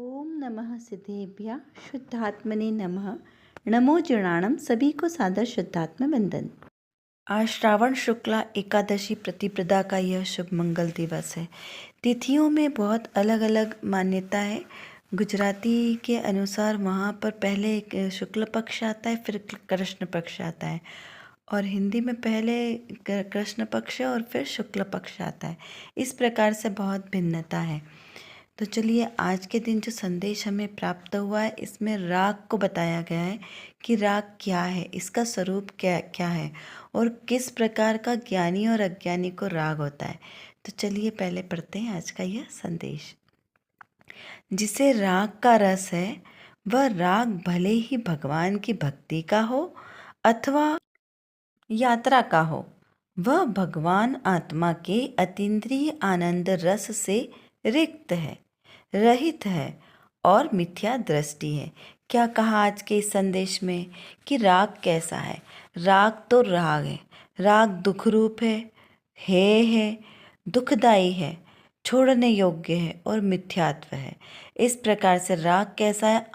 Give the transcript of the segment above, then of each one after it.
ओम नमः सिद्धेभ्यः शुद्धात्मने नमः। नमो जीर्णाणम। सभी को सादर शुद्धात्म वंदन। आज श्रावण शुक्ला एकादशी प्रतिपदा का यह शुभ मंगल दिवस है। तिथियों में बहुत अलग अलग मान्यता है। गुजराती के अनुसार वहाँ पर पहले एक शुक्ल पक्ष आता है, फिर कृष्ण पक्ष आता है, और हिंदी में पहले कृष्ण पक्ष और फिर शुक्ल पक्ष आता है। इस प्रकार से बहुत भिन्नता है। तो चलिए, आज के दिन जो संदेश हमें प्राप्त हुआ है, इसमें राग को बताया गया है कि राग क्या है, इसका स्वरूप क्या क्या है, और किस प्रकार का ज्ञानी और अज्ञानी को राग होता है। तो चलिए पहले पढ़ते हैं आज का यह संदेश। जिसे राग का रस है, वह राग भले ही भगवान की भक्ति का हो अथवा यात्रा का हो, वह भगवान आत्मा के अतीन्द्रिय आनंद रस से रिक्त है, रहित है और मिथ्या दृष्टि है। क्या कहा आज के इस संदेश में कि राग कैसा है? राग तो राग है। राग दुख रूप है, दुखदाई है, छोड़ने योग्य है और मिथ्यात्व है। इस प्रकार से राग कैसा है?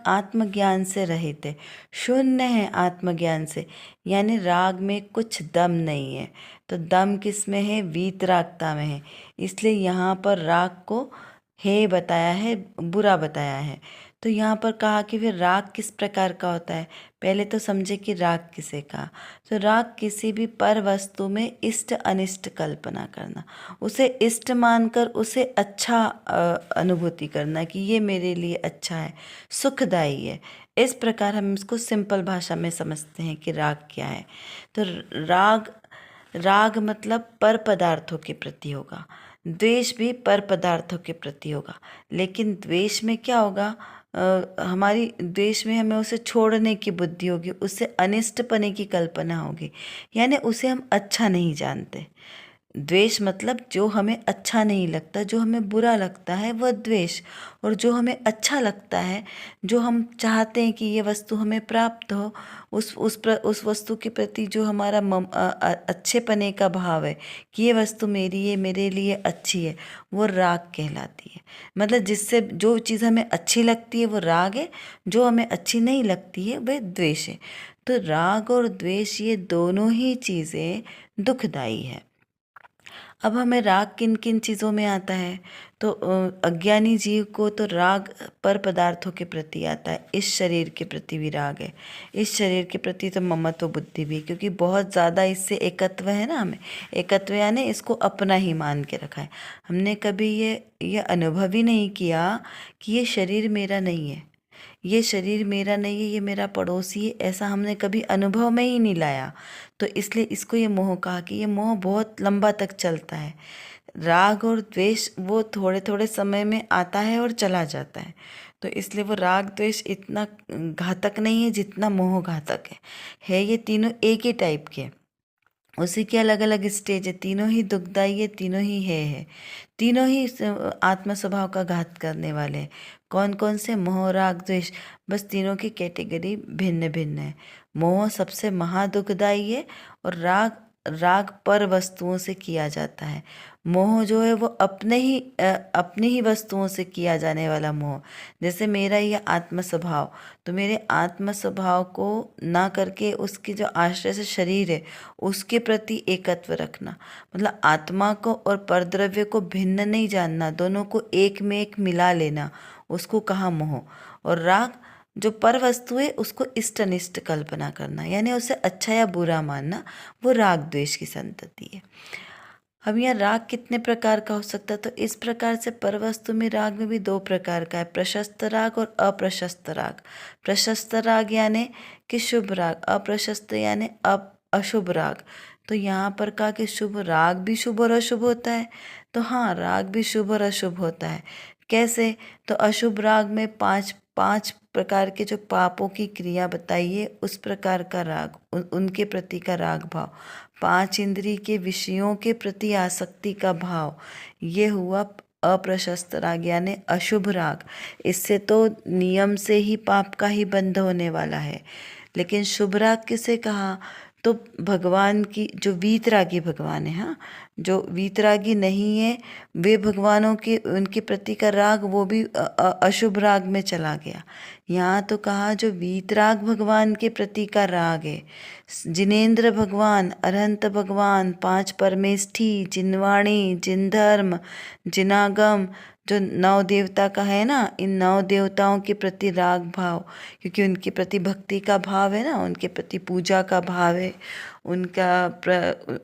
आत्मज्ञान से रहित है, शून्य है आत्मज्ञान से, यानी राग में कुछ दम नहीं है। तो दम किस में है? वीतरागता में है। इसलिए यहाँ पर राग को हे बताया है, बुरा बताया है। तो यहाँ पर कहा कि फिर राग किस प्रकार का होता है। पहले तो समझे कि राग किसे कहा। तो राग किसी भी पर वस्तु में इष्ट अनिष्ट कल्पना करना, उसे इष्ट मानकर उसे अच्छा अनुभूति करना कि ये मेरे लिए अच्छा है, सुखदायी है। इस प्रकार हम इसको सिंपल भाषा में समझते हैं कि राग क्या है। तो राग मतलब पर पदार्थों के प्रति होगा। द्वेष भी पर पदार्थों के प्रति होगा। लेकिन द्वेष में क्या होगा? हमारी द्वेष में हमें उसे छोड़ने की बुद्धि होगी, उससे अनिष्ट पने की कल्पना होगी, यानी उसे हम अच्छा नहीं जानते। द्वेष मतलब जो हमें अच्छा नहीं लगता, जो हमें बुरा लगता है, वह द्वेष। और जो हमें अच्छा लगता है, जो हम चाहते हैं कि ये वस्तु हमें प्राप्त हो, उस वस्तु के प्रति जो हमारा अच्छे पने का भाव है कि ये वस्तु मेरी है, मेरे लिए अच्छी है, वो राग कहलाती है। मतलब जिससे जो चीज़ हमें अच्छी लगती है वो राग है, जो हमें अच्छी नहीं लगती है वह द्वेष है। तो राग और द्वेष ये दोनों ही चीज़ें दुखदाई है। अब हमें राग किन किन चीज़ों में आता है? तो अज्ञानी जीव को तो राग पर पदार्थों के प्रति आता है। इस शरीर के प्रति भी राग है, इस शरीर के प्रति तो ममत्व बुद्धि भी, क्योंकि बहुत ज़्यादा इससे एकत्व है ना। हमें एकत्व यानी इसको अपना ही मान के रखा है। हमने कभी ये अनुभव ही नहीं किया कि ये शरीर मेरा नहीं है, ये शरीर मेरा नहीं है, ये मेरा पड़ोसी है, ऐसा हमने कभी अनुभव में ही नहीं लाया। तो इसलिए इसको ये मोह कहा कि ये मोह बहुत लंबा तक चलता है। राग और द्वेष वो थोड़े थोड़े समय में आता है और चला जाता है। तो इसलिए वो राग द्वेष इतना घातक नहीं है जितना मोह घातक है। ये तीनों एक ही टाइप के हैं, उसी के अलग अलग स्टेज है। तीनों ही दुखदाई है, तीनों ही है। तीनों ही आत्म स्वभाव का घात करने वाले हैं। कौन कौन से? मोह, राग, द्वेष। बस तीनों की कैटेगरी भिन्न भिन्न है। मोह सबसे महादुखदाई है, और राग राग पर वस्तुओं से किया जाता है। मोह जो है वो अपनी ही वस्तुओं से किया जाने वाला मोह। जैसे मेरा ये आत्म स्वभाव, तो मेरे आत्म स्वभाव को ना करके उसकी जो आश्रय से शरीर है उसके प्रति एकत्व रखना, मतलब आत्मा को और परद्रव्य को भिन्न नहीं जानना, दोनों को एक में एक मिला लेना, उसको कहा मोह। और राग जो पर वस्तु है उसको इष्ट अनिष्ट कल्पना करना, यानी उसे अच्छा या बुरा मानना, वो राग द्वेष की संतति है। अब यहाँ राग कितने प्रकार का हो सकता है? तो इस प्रकार से पर वस्तु में राग में भी दो प्रकार का है, प्रशस्त राग और अप्रशस्त राग। प्रशस्त राग यानी कि शुभ राग, अप्रशस्त यानी अशुभ राग। तो यहाँ पर कहा कि शुभ राग भी शुभ और अशुभ होता है। तो हाँ, राग भी शुभ और अशुभ होता है। कैसे? तो अशुभ राग में पांच पांच प्रकार के जो पापों की क्रिया बताइए, उस प्रकार का राग, उनके प्रति का राग भाव। पांच इंद्रिय के विषयों के प्रति आसक्ति का भाव, ये हुआ अप्रशस्त राग यानी अशुभ राग। इससे तो नियम से ही पाप का ही बंध होने वाला है। लेकिन शुभ राग किसे कहा? तो भगवान की जो वीतरागी भगवान है, हाँ, जो वीतरागी नहीं है वे भगवानों के उनके प्रति का राग वो भी अशुभ राग में चला गया। यहाँ तो कहा जो वीतराग भगवान के प्रति का राग है, जिनेंद्र भगवान, अरहंत भगवान, पांच परमेष्ठी, जिनवाणी, जिनधर्म, जिनागम, जो नौ देवता का है ना, इन नौ देवताओं के प्रति राग भाव, क्योंकि उनके प्रति भक्ति का भाव है ना, उनके प्रति पूजा का भाव है, उनका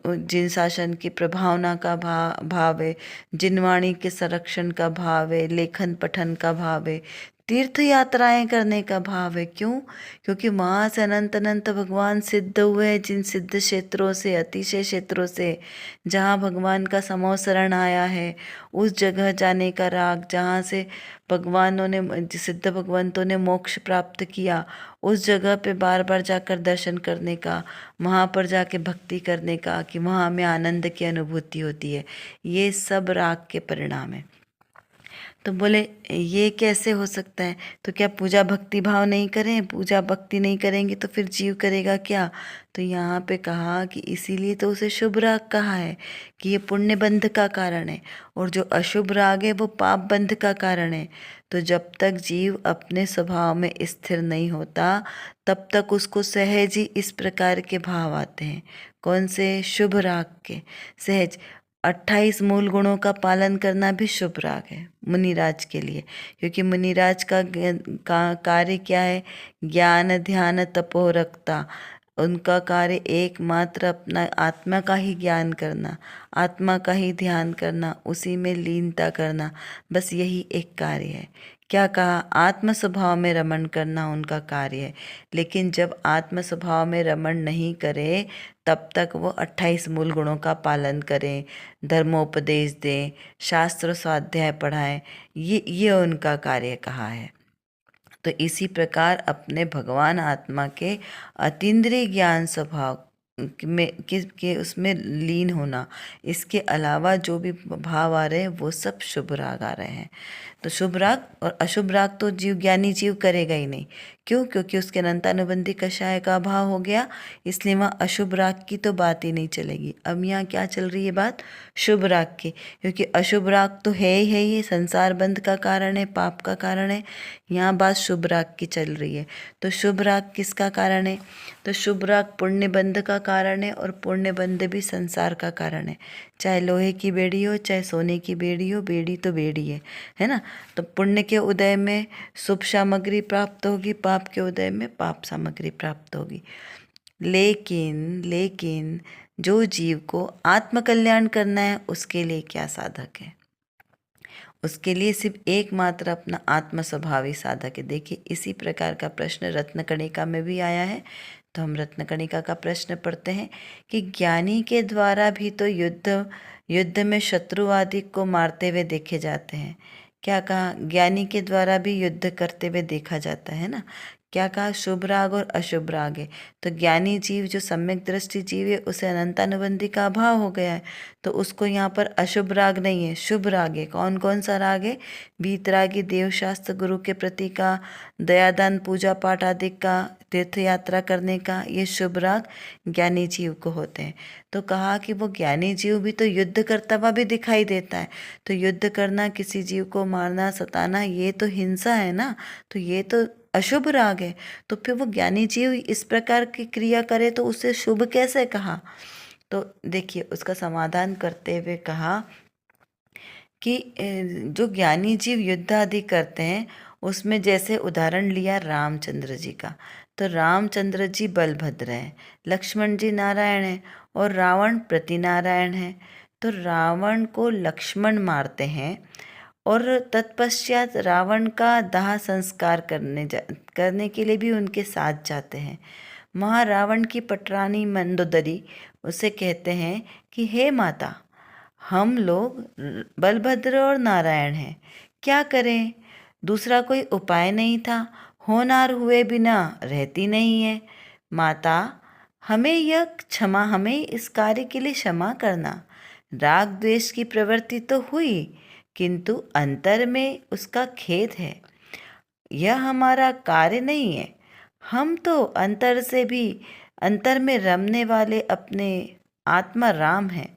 जिन शासन की प्रभावना का भाव है, जिनवाणी के संरक्षण का भाव है, लेखन पठन का भाव है, तीर्थ यात्राएं करने का भाव है। क्यों? क्योंकि वहाँ से अनंत अनंत भगवान सिद्ध हुए हैं, जिन सिद्ध क्षेत्रों से, अतिशय क्षेत्रों से, जहाँ भगवान का समोसरण आया है, उस जगह जाने का राग, जहाँ से भगवानों ने, सिद्ध भगवंतों ने मोक्ष प्राप्त किया, उस जगह पे बार बार जाकर दर्शन करने का, वहाँ पर जाके भक्ति करने का, कि वहाँ हमें आनंद की अनुभूति होती है, ये सब राग के परिणाम है। तो बोले ये कैसे हो सकता है? तो क्या पूजा भक्ति भाव नहीं करें, पूजा भक्ति नहीं करेंगे तो फिर जीव करेगा क्या? तो यहाँ पे कहा कि इसीलिए तो उसे शुभ राग कहा है कि ये पुण्य बंध का कारण है, और जो अशुभ राग है वो पाप बंध का कारण है। तो जब तक जीव अपने स्वभाव में स्थिर नहीं होता तब तक उसको सहज ही इस प्रकार के भाव आते हैं। कौन से? शुभ राग के सहज। 28 मूल गुणों का पालन करना भी शुभ राग है मुनिराज के लिए, क्योंकि मुनिराज का कार्य क्या है? ज्ञान ध्यान तपो रखता। उनका कार्य एकमात्र अपना आत्मा का ही ज्ञान करना, आत्मा का ही ध्यान करना, उसी में लीनता करना, बस यही एक कार्य है। क्या कहा? आत्म स्वभाव में रमण करना उनका कार्य है। लेकिन जब आत्म स्वभाव में रमण नहीं करे तब तक वो 28 मूल गुणों का पालन करें, धर्मोपदेश दें, शास्त्र स्वाध्याय पढ़ाएं, ये उनका कार्य कहा है। तो इसी प्रकार अपने भगवान आत्मा के अतीन्द्रिय ज्ञान स्वभाव में के उसमें लीन होना, इसके अलावा जो भी भाव आ रहे हैं वो सब शुभ राग आ रहे हैं। तो शुभ राग और अशुभ राग तो ज्ञानी जीव करेगा ही नहीं। क्यों? क्योंकि उसके अनंतानुबंधी कषाय का अभाव हो गया, इसलिए वहाँ अशुभ राग की तो बात ही नहीं चलेगी। अब यहाँ क्या चल रही है बात? शुभ राग की, क्योंकि अशुभ राग तो है ही, ये संसार बंध का कारण है, पाप का कारण है। यहाँ बात शुभ राग की चल रही है। तो शुभ राग किसका कारण है? तो शुभ राग पुण्य बंध का कारण है, और पुण्य बंध भी संसार का कारण है। चाहे लोहे की बेड़ी हो, चाहे सोने की बेड़ी हो, बेड़ी तो बेड़ी है ना। तो पुण्य के उदय में शुभ सामग्री प्राप्त होगी, पाप के उदय में पाप सामग्री प्राप्त होगी। लेकिन जो जीव को आत्मकल्याण करना है उसके लिए क्या साधक है? उसके लिए सिर्फ एकमात्र अपना आत्म स्वभावी साधक है। देखिए इसी प्रकार का प्रश्न रत्नकणिका में भी आया है। तो हम रत्नकणिका का प्रश्न पढ़ते हैं कि ज्ञानी के द्वारा भी तो युद्ध में शत्रु आदि को मारते हुए देखे जाते हैं। क्या कहा? ज्ञानी के द्वारा भी युद्ध करते हुए देखा जाता है ना। क्या कहा? शुभ राग और अशुभ राग है। तो ज्ञानी जीव जो सम्यक दृष्टि जीव है उसे अनंतानुबंधी का अभाव हो गया है, तो उसको यहाँ पर अशुभ राग नहीं है, शुभ राग है। कौन कौन सा राग है? वीतरागी, देवशास्त्र, गुरु के प्रति का, दयादान, पूजा पाठ आदि का, तीर्थ यात्रा करने का, ये शुभ राग ज्ञानी जीव को होते हैं। तो कहा कि वो ज्ञानी जीव भी तो युद्ध करता हुआ भी दिखाई देता है। तो युद्ध करना, किसी जीव को मारना, सताना, ये तो हिंसा है ना। तो ये तो अशुभ राग है। तो फिर वो ज्ञानी जीव इस प्रकार की क्रिया करे तो उसे शुभ कैसे कहा? तो देखिए उसका समाधान करते हुए कहा कि जो ज्ञानी जीव युद्ध आदि करते हैं उसमें जैसे उदाहरण लिया रामचंद्र जी का। तो रामचंद्र जी बलभद्र हैं, लक्ष्मण जी नारायण हैं, और रावण प्रतिनारायण है। तो रावण को लक्ष्मण मारते हैं और तत्पश्चात रावण का दाह संस्कार करने के लिए भी उनके साथ जाते हैं। वहाँ रावण की पटरानी मंदोदरी उसे कहते हैं कि हे माता, हम लोग बलभद्र और नारायण हैं, क्या करें? दूसरा कोई उपाय नहीं था, होनहार हुए बिना रहती नहीं है। माता, हमें इस कार्य के लिए क्षमा करना। राग द्वेष की प्रवृत्ति तो हुई, किंतु अंतर में उसका खेद है। यह हमारा कार्य नहीं है। हम तो अंतर से भी अंतर में रमने वाले अपने आत्मा राम है।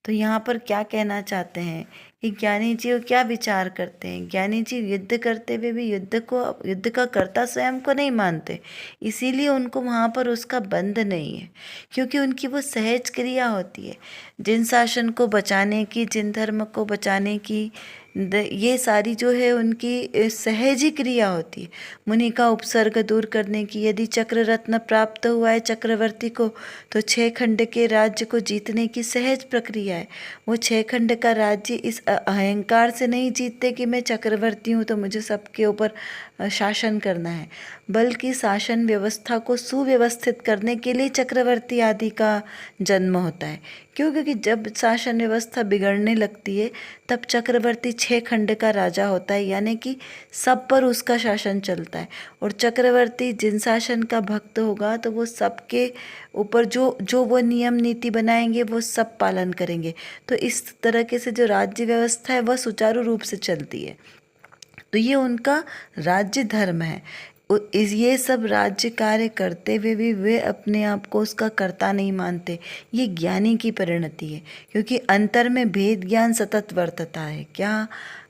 तो यहाँ पर क्या कहना चाहते हैं कि ज्ञानी जी वो क्या विचार करते हैं? ज्ञानी जी युद्ध करते हुए भी युद्ध का कर्ता स्वयं को नहीं मानते, इसीलिए उनको वहाँ पर उसका बंध नहीं है, क्योंकि उनकी वो सहज क्रिया होती है। जिन शासन को बचाने की, जिन धर्म को बचाने की, ये सारी जो है उनकी सहज ही क्रिया होती है। मुनि का उपसर्ग दूर करने की, यदि चक्र रत्न प्राप्त हुआ है चक्रवर्ती को, तो 6 खंड के राज्य को जीतने की सहज प्रक्रिया है। वो 6 खंड का राज्य इस अहंकार से नहीं जीतते कि मैं चक्रवर्ती हूँ तो मुझे सबके ऊपर शासन करना है, बल्कि शासन व्यवस्था को सुव्यवस्थित करने के लिए चक्रवर्ती आदि का जन्म होता है। क्यों? क्योंकि जब शासन व्यवस्था बिगड़ने लगती है तब चक्रवर्ती 6 खंड का राजा होता है, यानी कि सब पर उसका शासन चलता है। और चक्रवर्ती जिन शासन का भक्त होगा तो वो सबके ऊपर जो जो वो नियम नीति बनाएंगे वो सब पालन करेंगे। तो इस तरीके से जो राज्य व्यवस्था है वह सुचारू रूप से चलती है। तो ये उनका राज्य धर्म है। ये सब राज्य कार्य करते हुए भी वे अपने आप को उसका कर्ता नहीं मानते। ये ज्ञानी की परिणति है, क्योंकि अंतर में भेद ज्ञान सतत वर्तता है। क्या?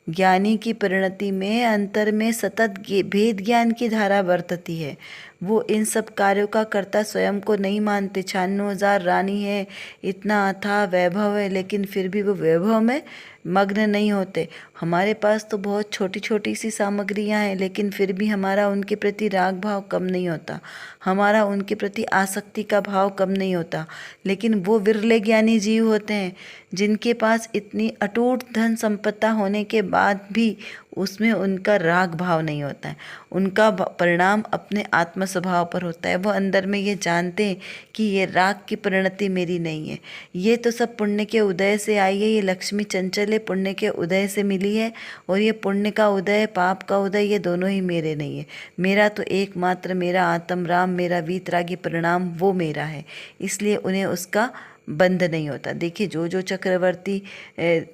ज्ञानी की परिणति में अंतर में सतत भेद ज्ञान की धारा वर्तती है। वो इन सब कार्यों का कर्ता स्वयं को नहीं मानते। 96,000 रानी है, इतना अथाह वैभव है, लेकिन फिर भी वो वैभव में मग्न नहीं होते। हमारे पास तो बहुत छोटी छोटी सी सामग्रियां हैं, लेकिन फिर भी हमारा उनके प्रति राग भाव कम नहीं होता, हमारा उनके प्रति आसक्ति का भाव कम नहीं होता। लेकिन वो विरले ज्ञानी जीव होते हैं जिनके पास इतनी अटूट धन संपदा होने के बाद भी उसमें उनका राग भाव नहीं होता है। उनका परिणाम अपने आत्म स्वभाव पर होता है। वो अंदर में ये जानते हैं कि ये राग की परिणति मेरी नहीं है, ये तो सब पुण्य के उदय से आई है, ये लक्ष्मी चंचल है, पुण्य के उदय से मिली है, और ये पुण्य का उदय पाप का उदय ये दोनों ही मेरे नहीं है। मेरा तो एकमात्र मेरा आत्म राम, मेरा वीतरागी परिणाम वो मेरा है, इसलिए उन्हें उसका बंध नहीं होता। देखिए, जो जो चक्रवर्ती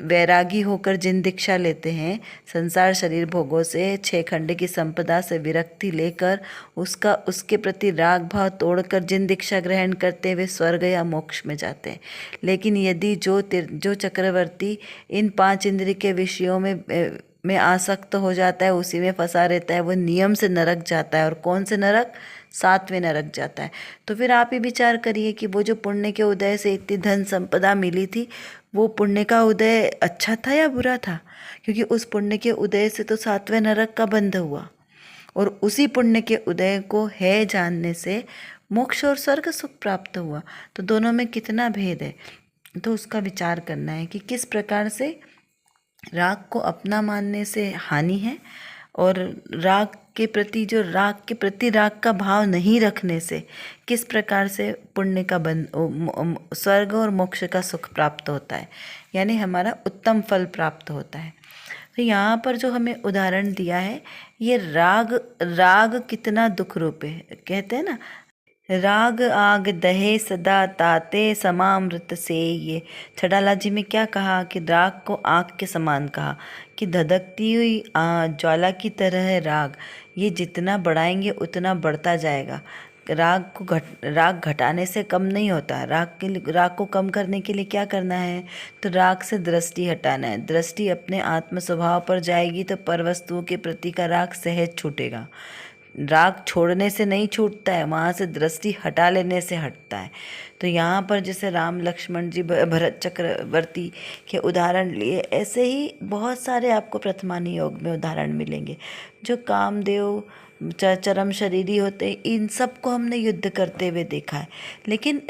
वैरागी होकर जिन दीक्षा लेते हैं, संसार शरीर भोगों से, 6 खंड की संपदा से विरक्ति लेकर उसके प्रति राग भाव तोड़कर जिन दीक्षा ग्रहण करते वे स्वर्ग या मोक्ष में जाते हैं। लेकिन यदि जो चक्रवर्ती इन 5 इंद्रिय के विषयों में आसक्त हो जाता है, उसी में फंसा रहता है, वो नियम से नरक जाता है। और कौन से नरक? 7वें नरक जाता है। तो फिर आप ही विचार करिए कि वो जो पुण्य के उदय से इतनी धन संपदा मिली थी, वो पुण्य का उदय अच्छा था या बुरा था? क्योंकि उस पुण्य के उदय से तो 7वें नरक का बंध हुआ, और उसी पुण्य के उदय को है जानने से मोक्ष और स्वर्ग सुख प्राप्त हुआ। तो दोनों में कितना भेद है, तो उसका विचार करना है कि किस प्रकार से राग को अपना मानने से हानि है, और राग के प्रति राग का भाव नहीं रखने से किस प्रकार से पुण्य का स्वर्ग और मोक्ष का सुख प्राप्त होता है, यानी हमारा उत्तम फल प्राप्त होता है। तो यहाँ पर जो हमें उदाहरण दिया है, ये राग कितना दुख रूप है। कहते हैं ना, राग आग दहे सदा ताते समामृत से। ये छड़ाला जी में क्या कहा कि राग को आग के समान कहा, कि धधकती हुई ज्वाला की तरह है राग। ये जितना बढ़ाएंगे उतना बढ़ता जाएगा। राग घटाने से कम नहीं होता। राग को कम करने के लिए क्या करना है? तो राग से दृष्टि हटाना है। दृष्टि अपने आत्म स्वभाव पर जाएगी तो पर वस्तुओं के प्रति का राग सहज छूटेगा। राग छोड़ने से नहीं छूटता है, वहाँ से दृष्टि हटा लेने से हटता है। तो यहाँ पर जैसे राम लक्ष्मण जी भरत चक्रवर्ती के उदाहरण लिए, ऐसे ही बहुत सारे आपको प्रथमानी योग में उदाहरण मिलेंगे। जो कामदेव चरम शरीरी होते हैं, इन सब को हमने युद्ध करते हुए देखा है। लेकिन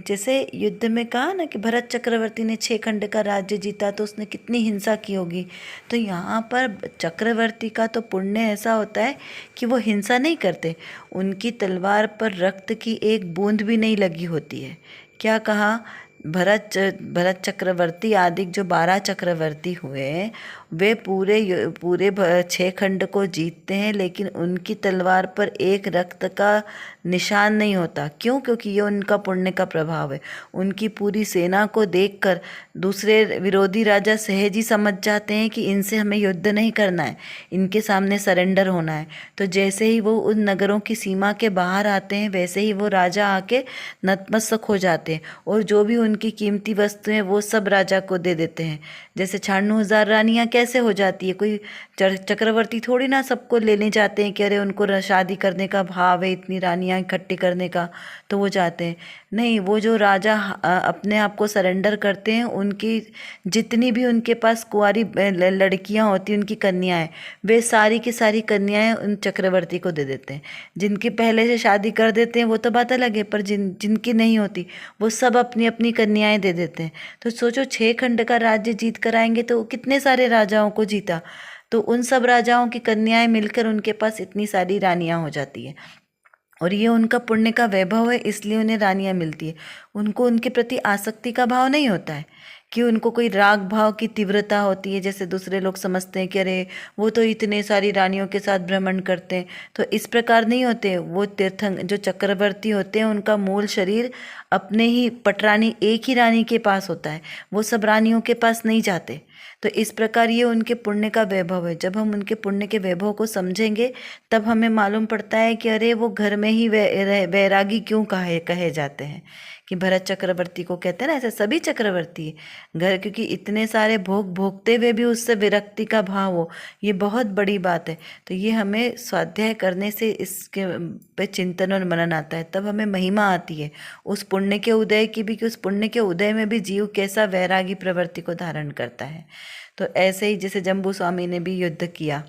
जैसे युद्ध में कहा ना कि भरत चक्रवर्ती ने 6 खंड का राज्य जीता, तो उसने कितनी हिंसा की होगी। तो यहाँ पर चक्रवर्ती का तो पुण्य ऐसा होता है कि वो हिंसा नहीं करते, उनकी तलवार पर रक्त की एक बूंद भी नहीं लगी होती है। क्या कहा? भरत चक्रवर्ती आदि जो 12 चक्रवर्ती हुए, वे पूरे 6 खंड को जीतते हैं, लेकिन उनकी तलवार पर एक रक्त का निशान नहीं होता। क्यों? क्योंकि ये उनका पुण्य का प्रभाव है। उनकी पूरी सेना को देखकर दूसरे विरोधी राजा सहज ही समझ जाते हैं कि इनसे हमें युद्ध नहीं करना है, इनके सामने सरेंडर होना है। तो जैसे ही वो उन नगरों की सीमा के बाहर आते हैं, वैसे ही वो राजा आके नतमस्तक हो जाते हैं और जो भी उनकी कीमती वस्तुएं वो सब राजा को दे देते हैं। जैसे 96,000 रानियां कैसे हो जाती है? कोई चक्रवर्ती थोड़ी ना सबको लेने जाते हैं कि अरे उनको शादी करने का भाव है, इतनी रानियां इकट्ठी करने का, तो वो जाते हैं। नहीं, वो जो राजा अपने आप को सरेंडर करते हैं, उनकी जितनी भी उनके पास कुंवारी लड़कियां होती हैं, उनकी कन्याएं, वे सारी की सारी कन्याएं उन चक्रवर्ती को दे देते हैं। जिनकी पहले से शादी कर देते हैं वो तो बात अलग है, पर जिनकी नहीं होती वो सब अपनी अपनी कन्याएं दे देते हैं। तो सोचो, 6 खंड का राज्य जीत कर आएंगे तो कितने सारे राजाओं को जीता, तो उन सब राजाओं की कन्याएं मिलकर उनके पास इतनी सारी रानियां हो जाती है। और ये उनका पुण्य का वैभव है, इसलिए उन्हें रानियां मिलती है। उनको उनके प्रति आसक्ति का भाव नहीं होता है कि उनको कोई राग भाव की तीव्रता होती है, जैसे दूसरे लोग समझते हैं कि अरे वो तो इतने सारी रानियों के साथ भ्रमण करते हैं। तो इस प्रकार नहीं होते। वो तीर्थंकर जो चक्रवर्ती होते हैं, उनका मूल शरीर अपने ही पटरानी एक ही रानी के पास होता है, वो सब रानियों के पास नहीं जाते। तो इस प्रकार ये उनके पुण्य का वैभव है। जब हम उनके पुण्य के वैभव को समझेंगे तब हमें मालूम पड़ता है कि अरे वो घर में ही वैरागी क्यों कहे जाते हैं, कि भरत चक्रवर्ती को कहते हैं ना, ऐसे सभी चक्रवर्ती घर, क्योंकि इतने सारे भोग भोगते हुए भी उससे विरक्ति का भाव हो, ये बहुत बड़ी बात है। तो ये हमें स्वाध्याय करने से इसके पे चिंतन और मनन आता है, तब हमें महिमा आती है उस पुण्य के उदय की भी, कि उस पुण्य के उदय में भी जीव कैसा वैरागी प्रवृत्ति को धारण करता है। तो ऐसे ही जैसे जम्बू स्वामी ने भी युद्ध किया,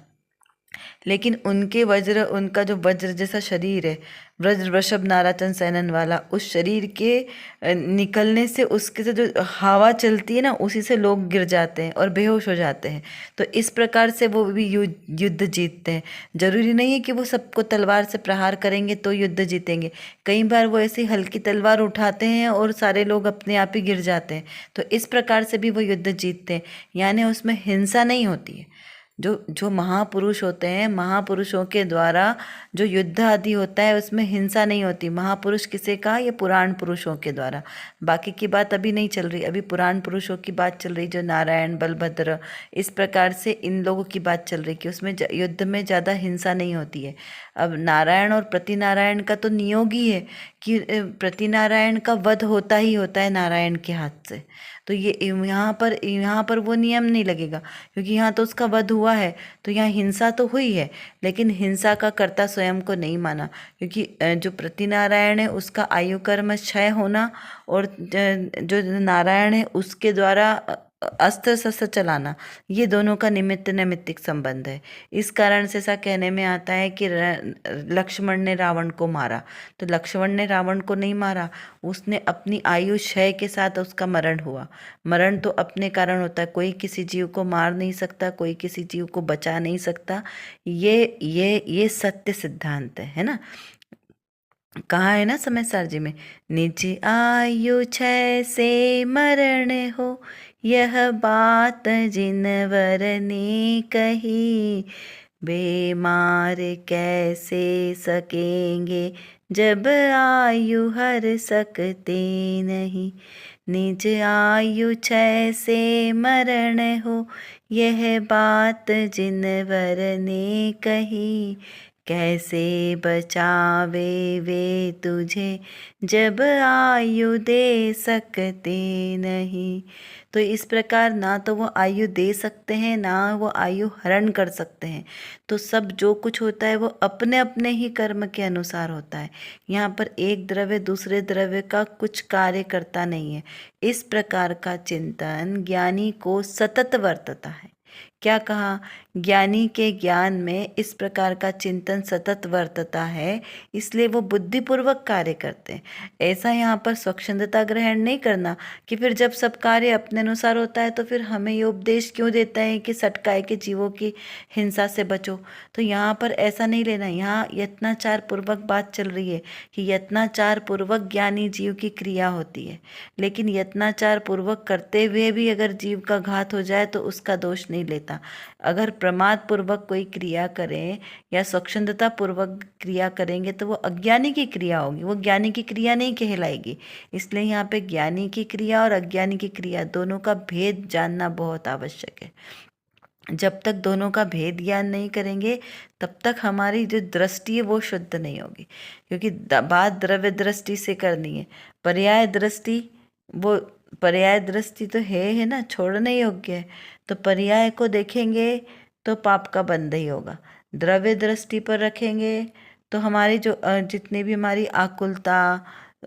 लेकिन उनका जो वज्र जैसा शरीर है, व्रज वृषभ नाराचन सैनन वाला, उस शरीर के निकलने से उसके से जो हवा चलती है ना, उसी से लोग गिर जाते हैं और बेहोश हो जाते हैं। तो इस प्रकार से वो भी युद्ध जीतते हैं। जरूरी नहीं है कि वो सबको तलवार से प्रहार करेंगे तो युद्ध जीतेंगे। कई बार वो ऐसी हल्की तलवार उठाते हैं और सारे लोग अपने आप ही गिर जाते हैं। तो इस प्रकार से भी वो युद्ध जीतते हैं, यानी उसमें हिंसा नहीं होती है। जो महापुरुष होते हैं, महापुरुषों के द्वारा जो युद्ध आदि होता है उसमें हिंसा नहीं होती। महापुरुष किसे कहा? ये पुराण पुरुषों के द्वारा। बाकी की बात अभी नहीं चल रही, अभी पुराण पुरुषों की बात चल रही, जो नारायण, बलभद्र, इस प्रकार से इन लोगों की बात चल रही कि उसमें युद्ध में ज़्यादा हिंसा नहीं होती है। अब नारायण और प्रतिनारायण का तो नियोग ही है कि प्रतिनारायण का वध होता ही होता है नारायण के हाथ से। तो ये यहाँ पर वो नियम नहीं लगेगा, क्योंकि यहाँ तो उसका वध हुआ है, तो यहाँ हिंसा तो हुई है, लेकिन हिंसा का कर्ता स्वयं को नहीं माना, क्योंकि जो प्रतिनारायण है उसका आयु कर्म क्षय होना, और जो नारायण है उसके द्वारा अस्त्र शस्त्र चलाना, ये दोनों का निमित्त नैमित्तिक संबंध है। इस कारण से ऐसा कहने में आता है कि लक्ष्मण ने रावण को मारा, तो लक्ष्मण ने रावण को नहीं मारा, उसने अपनी आयु क्षय के साथ उसका मरण हुआ। मरण तो अपने कारण होता है, कोई किसी जीव को मार नहीं सकता, कोई किसी जीव को बचा नहीं सकता। ये सत्य सिद्धांत है ना। कहा है ना समय जी में, निज आयु क्षय से मरण हो, यह बात जिनवर ने कही, बेमार कैसे सकेंगे जब आयु हर सकते नहीं। निज आयु क्षय से मरण हो, यह बात जिनवर ने कही, कैसे बचावे वे तुझे जब आयु दे सकते नहीं। तो इस प्रकार ना तो वो आयु दे सकते हैं, ना वो आयु हरण कर सकते हैं। तो सब जो कुछ होता है वो अपने अपने ही कर्म के अनुसार होता है। यहाँ पर एक द्रव्य दूसरे द्रव्य का कुछ कार्य करता नहीं है। इस प्रकार का चिंतन ज्ञानी को सतत वर्तता है, क्या कहा? ज्ञानी के ज्ञान में इस प्रकार का चिंतन सतत वर्तता है, इसलिए वो बुद्धिपूर्वक कार्य करते हैं। ऐसा यहाँ पर स्वच्छंदता ग्रहण नहीं करना कि फिर जब सब कार्य अपने अनुसार होता है तो फिर हमें ये उपदेश क्यों देता है कि सटकाए के जीवों की हिंसा से बचो। तो यहाँ पर ऐसा नहीं लेना। यहाँ यत्नाचार पूर्वक बात चल रही है कि यत्नाचार पूर्वक ज्ञानी जीव की क्रिया होती है, लेकिन यत्नाचार पूर्वक करते हुए भी अगर जीव का घात हो जाए तो उसका दोष नहीं लेता। अगर प्रमाद पूर्वक कोई क्रिया करें या स्वच्छंदता पूर्वक क्रिया करेंगे तो वो अज्ञानी की क्रिया होगी, वो ज्ञानी की क्रिया नहीं कहलाएगी। इसलिए यहाँ पे ज्ञानी की क्रिया और अज्ञानी की क्रिया दोनों का भेद जानना बहुत आवश्यक है। जब तक दोनों का भेद ज्ञान नहीं करेंगे तब तक हमारी जो दृष्टि है वो शुद्ध नहीं होगी, क्योंकि बात द्रव्य दृष्टि से करनी है। पर्याय दृष्टि, वो पर्याय दृष्टि तो है ना, छोड़ने योग्य है। तो पर्याय को देखेंगे तो पाप का बंध ही होगा। द्रव्य दृष्टि पर रखेंगे तो हमारी जो जितनी भी हमारी आकुलता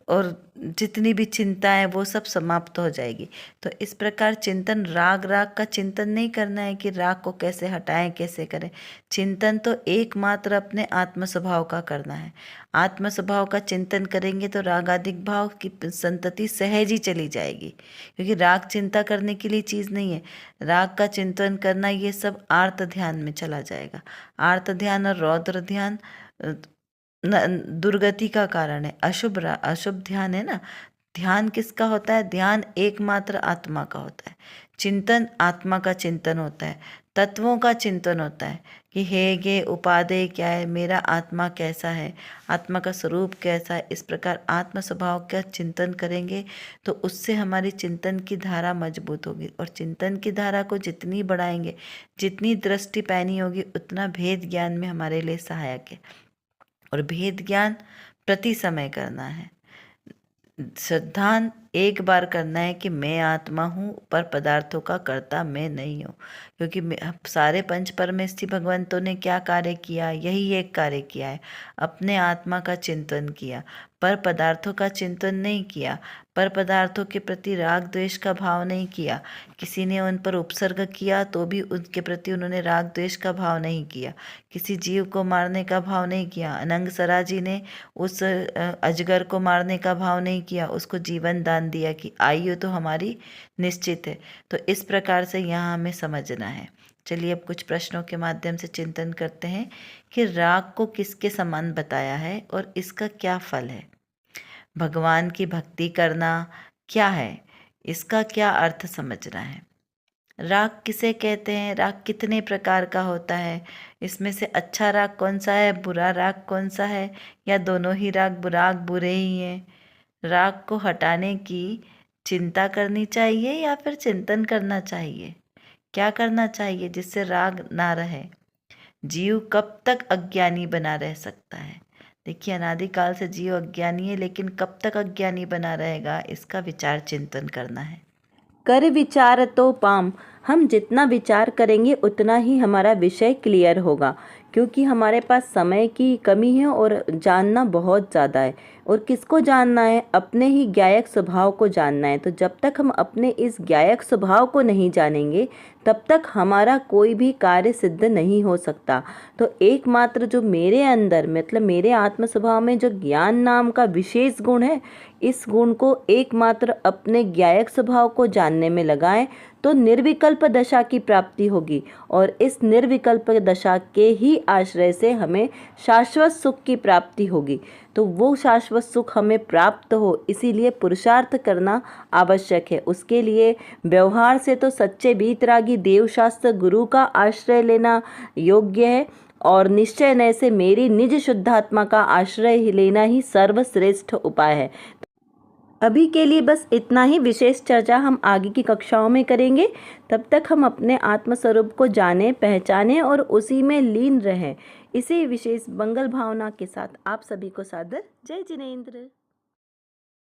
और जितनी भी चिंता है वो सब समाप्त हो जाएगी। तो इस प्रकार चिंतन, राग का चिंतन नहीं करना है कि राग को कैसे हटाएं, कैसे करें। चिंतन तो एकमात्र अपने आत्म स्वभाव का करना है। आत्म स्वभाव का चिंतन करेंगे तो रागादिक भाव की संतति सहज ही चली जाएगी, क्योंकि राग चिंता करने के लिए चीज़ नहीं है। राग का चिंतन करना ये सब आर्त ध्यान में चला जाएगा। आर्त ध्यान और रौद्र ध्यान दुर्गति का कारण है। अशुभ ध्यान है ना। ध्यान किसका होता है? ध्यान एकमात्र आत्मा का होता है। चिंतन आत्मा का चिंतन होता है, तत्वों का चिंतन होता है कि हे गे उपादेय क्या है, मेरा आत्मा कैसा है, आत्मा का स्वरूप कैसा है। इस प्रकार आत्म स्वभाव का चिंतन करेंगे तो उससे हमारी चिंतन की धारा मजबूत होगी, और चिंतन की धारा को जितनी बढ़ाएंगे, जितनी दृष्टि पैनी होगी, उतना भेद ज्ञान में हमारे लिए सहायक है। और भेद ज्ञान प्रति समय करना है। श्रद्धान एक बार करना है कि मैं आत्मा हूँ, पर पदार्थों का कर्ता मैं नहीं हूँ, क्योंकि सारे पंच परमेष्ठी भगवंतों ने क्या कार्य किया? यही एक कार्य किया है, अपने आत्मा का चिंतन किया, पर पदार्थों का चिंतन नहीं किया, पर पदार्थों के प्रति राग द्वेष का भाव नहीं किया। किसी ने उन पर उपसर्ग किया तो भी उनके प्रति उन्होंने राग द्वेष का भाव नहीं किया। किसी जीव को मारने का भाव नहीं किया। अनंग सराजी ने उस अजगर को मारने का भाव नहीं किया, उसको जीवन दान दिया कि आयु तो हमारी निश्चित है। तो इस प्रकार से यहाँ हमें समझना है। चलिए अब कुछ प्रश्नों के माध्यम से चिंतन करते हैं कि राग को किसके समान बताया है और इसका क्या फल है। भगवान की भक्ति करना क्या है, इसका क्या अर्थ समझना है। राग किसे कहते हैं, राग कितने प्रकार का होता है, इसमें से अच्छा राग कौन सा है, बुरा राग कौन सा है, या दोनों ही राग बुरे ही हैं। राग को हटाने की चिंता करनी चाहिए या फिर चिंतन करना चाहिए? क्या करना चाहिए जिससे राग ना रहे? जीव कब तक अज्ञानी बना रह सकता है? देखिए, अनादिकाल से जीव अज्ञानी है, लेकिन कब तक अज्ञानी बना रहेगा, इसका विचार चिंतन करना है। कर विचार तो पाम, हम जितना विचार करेंगे उतना ही हमारा विषय क्लियर होगा, क्योंकि हमारे पास समय की कमी है और जानना बहुत ज़्यादा है। और किसको जानना है? अपने ही ज्ञायक स्वभाव को जानना है। तो जब तक हम अपने इस ज्ञायक स्वभाव को नहीं जानेंगे तब तक हमारा कोई भी कार्य सिद्ध नहीं हो सकता। तो एकमात्र जो मेरे अंदर, मतलब मेरे आत्म स्वभाव में जो ज्ञान नाम का विशेष गुण है, इस गुण को एकमात्र अपने ज्ञायक स्वभाव को जानने में लगाएं तो निर्विकल्प दशा की प्राप्ति होगी। और इस निर्विकल्प दशा के ही आश्रय से हमें शाश्वत सुख की प्राप्ति होगी। तो वो शाश्वत सुख हमें प्राप्त हो, इसीलिए पुरुषार्थ करना आवश्यक है। उसके लिए व्यवहार से तो सच्चे वीतरागी देवशास्त्र गुरु का आश्रय लेना योग्य है, और निश्चय नय से मेरी निज शुद्धात्मा का आश्रय लेना ही सर्वश्रेष्ठ उपाय है। अभी के लिए बस इतना ही। विशेष चर्चा हम आगे की कक्षाओं में करेंगे। तब तक हम अपने आत्मस्वरूप को जानें, पहचानें और उसी में लीन रहें। इसी विशेष मंगल भावना के साथ आप सभी को सादर जय जिनेंद्र।